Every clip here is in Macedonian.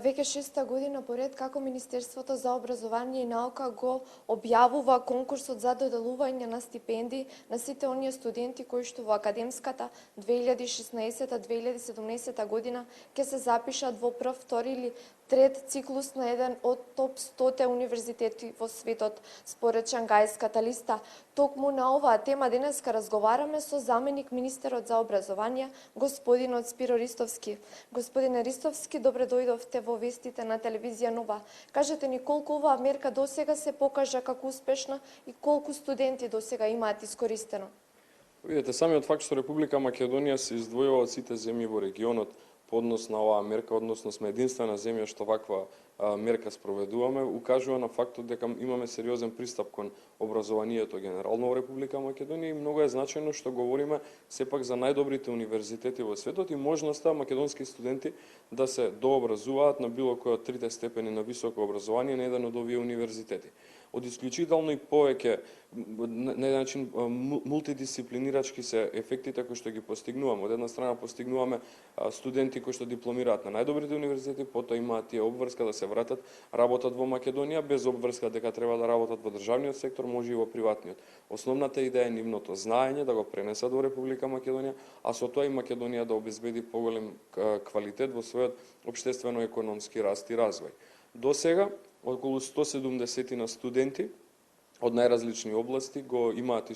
Веќе 6-та година поред како Министерството за образование и наука го објавува конкурсот за доделување на стипендии на сите оние студенти кои што во академската 2016-2017 година ќе се запишат во прв, втори или трет циклус на еден од топ 100 универзитети во светот според Шангајската листа. Токму на оваа тема денеска разговараме со заменик министерот за образование, господинот Спиро Ристовски. Господине Ристовски, добре дојдовте во вестите на телевизија Нова. Кажете ни колку оваа мерка досега се покажа како успешна и колку студенти досега имаат искористено? Видете, самиот факт што Република Македонија се издвојува од сите земји во регионот по однос на оваа мерка, односно сме единствена земја што ваква мерка спроведуваме, укажува на фактот дека имаме сериозен пристап кон образованието генерално во Република Македонија и многу е значајно што говориме сепак за најдобрите универзитети во светот и можноста македонски студенти да се дообразуваат на било кој од трите степени на високо образование на еден од овие универзитети. Од исклучително и повеќе на еден начин мултидисциплинирачки се ефектите кои што ги постигнуваме. Од една страна постигнуваме студенти кои што дипломираат на најдобрите универзитети, потоа имаат тие обврска да се вратат, работат во Македонија без обврска дека треба да работат во државниот сектор, може и во приватниот. Основната идеја е нивното знаење да го пренесат во Република Македонија, а со тоа и Македонија да обезбеди поголем квалитет во својот општествено-економски раст и развој. До сега околу 170 на студенти од најразлични области ја имаат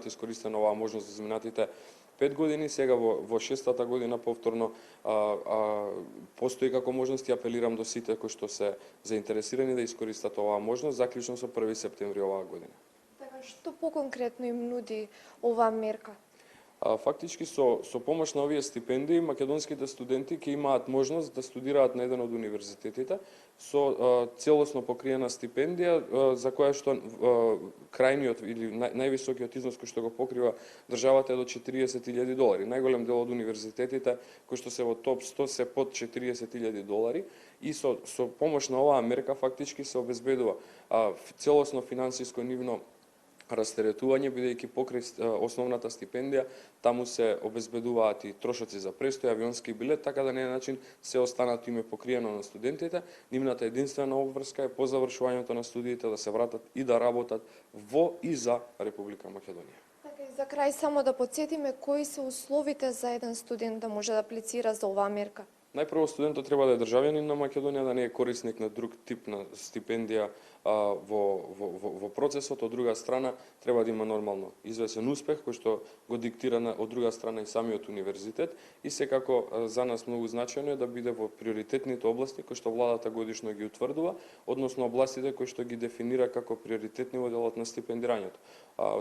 искористено оваа можност за изминатите 5 години, сега во 6-та година повторно постои како можност и апелирам до сите кои што се заинтересирани да искористат оваа можност, заклучно со 1 септември оваа година. Така, што поконкретно им нуди оваа мерка? Фактички со помош на овие стипендии македонските студенти ќе имаат можност да студираат на еден од универзитетите со целосно покриена стипендија за која што крајниот или највисокиот износ кој што го покрива државата е до $40,000. Најголем дел од универзитетите кои што се во топ 100 се под $40,000 и со помош на оваа мерка фактички се обезбедува целосно финансиско нивно растеретување, бидејќи покрај основната стипендија, таму се обезбедуваат и трошоци за престој, авионски билет, така да на еден начин се останато им е покриено на студентите. Нивната единствена обврска е по завршувањето на студиите да се вратат и да работат во и за Република Македонија. Така и за крај само да потсетиме кои се условите за еден студент да може да аплицира за оваа мерка. Најпрво студентот треба да е државјанин на Македонија, да не е корисник на друг тип на стипендија во процесот. Од друга страна, треба да има нормално извесен успех, кој што го диктира од друга страна и самиот универзитет. И секако за нас многу значајно е да биде во приоритетните области кои што владата годишно ги утврдува, односно областите кои што ги дефинира како приоритетни во делот на стипендирањето.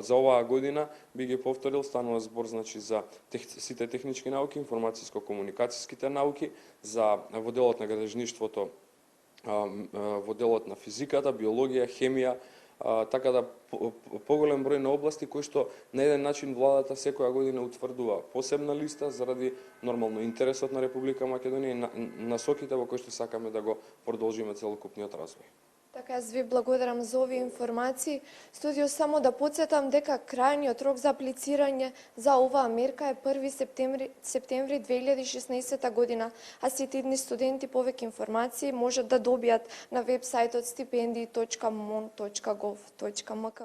За оваа година би ги повторил, станува збор за сите технички науки, информатиско-комуникацијските науки, за во делот на градежништвото, во делот на физиката, биологија, хемија, така да поголем број на области кои што на еден начин владата секоја година утврдува посебна листа заради нормално интересот на Република Македонија и насоките во кои што сакаме да го продолжиме целокупниот развој. Така, јас ви благодарам за овие информации. Студио, само да потсетам дека крајниот рок за аплицирање за оваа мерка е 1 септември 2016 година, а сите идни студенти повеќе информации можат да добијат на веб-сајтот stipendii.mon.gov.mk.